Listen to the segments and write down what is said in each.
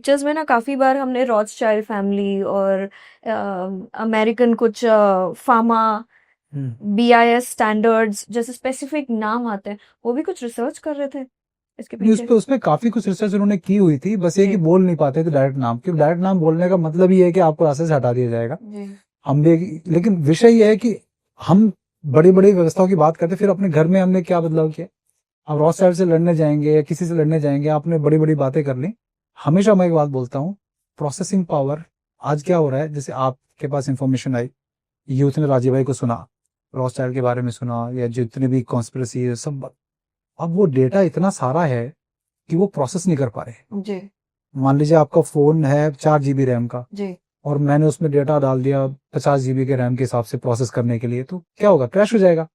Pictures में ना काफ़ी बार हमने रॉथस्चाइल्ड फैमिली और अमेरिकन कुछ फार्मा BIS स्टैंडर्ड्स जैसे स्पेसिफिक नाम आते हैं, वो भी कुछ रिसर्च कर रहे थे इसके नहीं, पीछे? उसमें काफी कुछ रिसर्च उन्होंने की हुई थी, बस ये जी कि बोल नहीं पाते थे डायरेक्ट नाम, क्योंकि डायरेक्ट नाम बोलने का मतलब ये है कि आपको रास्ते से हटा दिया जाएगा। जी हम भी, लेकिन विषय ये है कि हम बड़ी बड़ी व्यवस्थाओं की बात करते, फिर अपने घर में हमने क्या बदलाव किया। अब रॉस साहब से लड़ने जाएंगे या किसी से लड़ने जाएंगे, आपने बड़ी बड़ी बातें कर ली। हमेशा मैं एक बात बोलता हूँ, प्रोसेसिंग पावर। आज क्या हो रहा है, जैसे आपके पास इंफॉर्मेशन आई, यूथ ने राजीव भाई को सुना, रॉस चाइल्ड के बारे में सुना, या जितने भी कॉन्स्पिरेसी है सब, अब वो डेटा इतना सारा है कि वो प्रोसेस नहीं कर पा रहे। जी मान लीजिए आपका फोन है 4 GB रैम का, जी और मैंने उसमें डेटा डाल दिया 50 GB के रैम के हिसाब से प्रोसेस करने के लिए, तो क्या होगा, क्रैश हो जाएगा।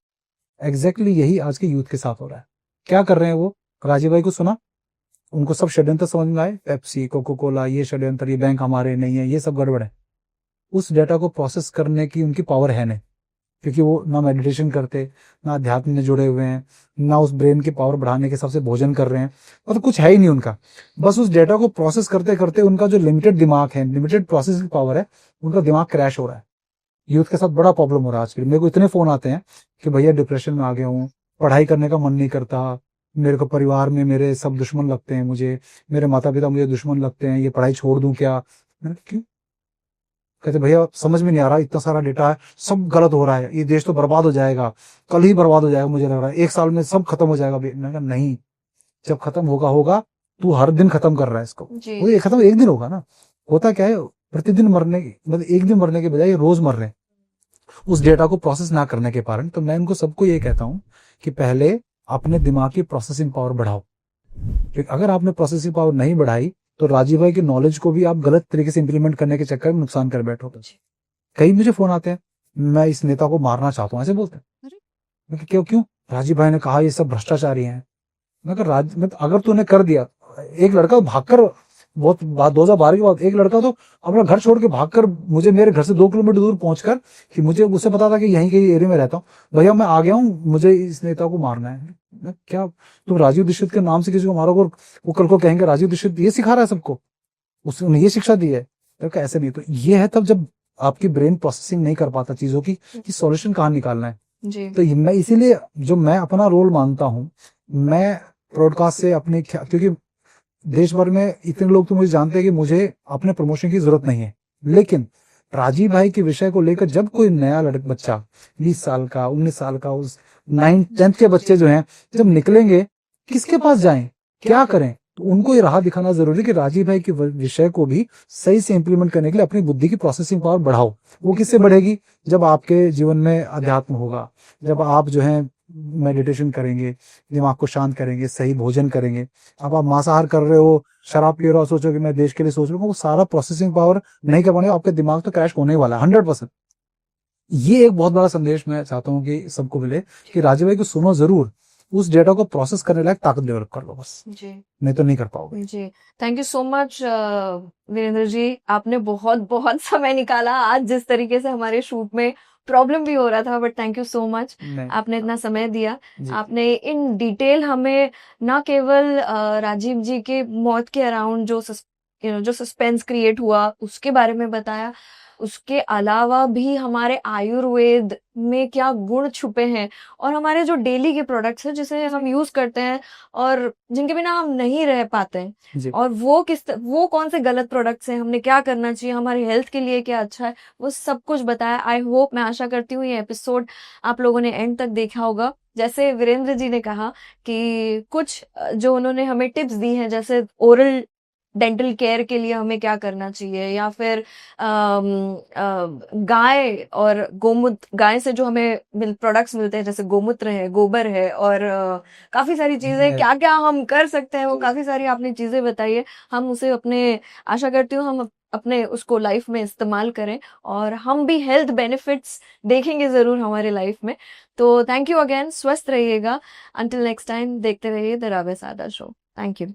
एग्जैक्टली यही आज के यूथ के साथ हो रहा है। क्या कर रहे हैं वो, राजीव भाई को सुना, उनको सब षड्यंत्र समझ में आए, पेप्सी, कोको कोला, ये षड्यंत्र, ये बैंक हमारे नहीं है, ये सब गड़बड़ है। उस डेटा को प्रोसेस करने की उनकी पावर है नहीं, क्योंकि वो ना मेडिटेशन करते, ना अध्यात्म में जुड़े हुए हैं, ना उस ब्रेन की पावर बढ़ाने के हिसाब से भोजन कर रहे हैं, मतलब कुछ है ही नहीं उनका। बस उस डेटा को प्रोसेस करते करते उनका जो लिमिटेड दिमाग है, लिमिटेड प्रोसेसिंग पावर है, उनका दिमाग क्रैश हो रहा है। यूथ के साथ बड़ा प्रॉब्लम हो रहा है आजकल। मेरे को इतने फोन आते हैं कि भैया डिप्रेशन में आ गया हूँ, पढ़ाई करने का मन नहीं करता, मेरे को परिवार में मेरे सब दुश्मन लगते हैं, मुझे मेरे माता पिता मुझे दुश्मन लगते हैं, ये पढ़ाई छोड़ दूं क्या। मैंने कहा, क्यों? कहते भैया समझ में नहीं आ रहा, इतना सारा डेटा है, सब गलत हो रहा है, ये देश तो बर्बाद हो जाएगा, कल ही बर्बाद हो जाएगा, मुझे लग रहा है 1 साल में सब खत्म हो जाएगा। मैंने कहा नहीं, जब खत्म होगा होगा, तू हर दिन खत्म कर रहा है इसको, जी वो ये खत्म एक दिन होगा ना। होता क्या है, प्रतिदिन मरने, मतलब एक दिन मरने के बजाय रोज मर रहे हैं उस डेटा को प्रोसेस ना करने के कारण। तो मैं इनको सबको ये कहता हूँ कि पहले अपने दिमाग की प्रोसेसिंग पावर बढ़ाओ, क्योंकि अगर आपने प्रोसेसिंग पावर नहीं बढ़ाई तो राजीव भाई के नॉलेज को भी आप गलत तरीके से इंप्लीमेंट करने के चक्कर में नुकसान कर बैठोगे। कई मुझे फोन आते हैं, मैं इस नेता को मारना चाहता हूँ, ऐसे बोलते हैं। अरे मैं कहा, क्यों क्यों, राजीव भाई ने कहा ये सब भ्रष्टाचारी हैं। मैं कहा अगर तूने कर दिया, एक लड़का भागकर, बहुत बात 2012 की बात, एक लड़का तो अपना घर छोड़ के भागकर मुझे मेरे घर से 2 किलोमीटर दूर पहुंचकर, कि मुझे उसे पता था कि यहीं के एरिया में रहता हूँ, भैया मैं आ गया हूँ, मुझे इस नेता को मारना है। क्या तुम राजीव दीक्षित के नाम से किसी को मारोगे और वो कल को कहेंगे राजीव दीक्षित ये सिखा रहा है सबको, उसने ये शिक्षा दी है। तो ऐसे नहीं, तो ये है तब जब आपकी ब्रेन प्रोसेसिंग नहीं कर पाता चीजों की, कि सॉल्यूशन कहाँ निकालना है। जी तो मैं इसीलिए जो मैं अपना रोल मानता हूँ, मैं ब्रॉडकास्ट से अपने, क्योंकि देश भर में इतने लोग तो मुझे जानते हैं कि मुझे अपने प्रमोशन की जरूरत नहीं है, लेकिन राजीव भाई के विषय को लेकर जब कोई नया लड़का बच्चा 20 साल का, 19 साल का, उस 9th 10th के बच्चे जो हैं जब निकलेंगे, किसके पास जाएं, क्या करें, तो उनको ये राह दिखाना जरूरी है कि राजीव भाई के विषय को भी सही से इंप्लीमेंट करने के लिए अपनी बुद्धि की प्रोसेसिंग पावर बढ़ाओ। वो किससे बढ़ेगी, जब आपके जीवन में अध्यात्म होगा, जब आप जो है मेडिटेशन करेंगे, दिमाग को शांत करेंगे, सही भोजन करेंगे। अब आप मांसाहार कर रहे हो, शराब पी रहे हो, सोचो कि मैं देश के लिए सोच रहा हूँ, वो सारा प्रोसेसिंग पावर नहीं कर पाएंगे, आपका दिमाग तो क्रैश होने वाला है 100%। ये एक बहुत बड़ा संदेश मैं चाहता हूँ कि सबको मिले, कि राजीव भाई को सुनो जरूर, उस डेटा को प्रोसेस करने लायक ताकत डेवलप कर लो बस, जी नहीं तो नहीं कर पाओगे। जी thank you so much Virendra ji, आपने बहुत बहुत समय निकाला आज, जिस तरीके से हमारे शूट में प्रॉब्लम भी हो रहा था, but thank you so much, नहीं आपने इतना समय दिया। जी, आपने इन डिटेल हमें न केवल राजीव जी के मौत के अराउंड जो जो सस्पेंस क्रिएट हुआ उसके बारे में बताया, उसके अलावा भी हमारे आयुर्वेद में क्या गुण छुपे हैं, और हमारे जो डेली के प्रोडक्ट्स हैं जिसे हम यूज करते हैं और जिनके बिना हम नहीं रह पाते हैं, जी, और वो कौन से गलत प्रोडक्ट्स हैं, हमने क्या करना चाहिए, हमारी हेल्थ के लिए क्या अच्छा है, वो सब कुछ बताया। आई होप, मैं आशा करती हूँ ये एपिसोड आप लोगों ने एंड तक देखा होगा। जैसे वीरेंद्र जी ने कहा कि कुछ जो उन्होंने हमें टिप्स दी हैं, जैसे ओरल डेंटल केयर के लिए हमें क्या करना चाहिए, या फिर गाय और गोमूत्र, गाय से जो हमें प्रोडक्ट्स मिलते हैं जैसे गोमूत्र है, गोबर है, और काफी सारी चीजें क्या क्या हम कर सकते हैं, वो काफी सारी आपने चीजें बताई है। हम उसे अपने, आशा करती हूँ हम अपने उसको लाइफ में इस्तेमाल करें, और हम भी हेल्थ बेनिफिट्स देखेंगे जरूर हमारे लाइफ में। तो थैंक यू अगेन, स्वस्थ रहिएगा, अंटिल नेक्स्ट टाइम देखते रहिए द रावे सादा शो। Thank you.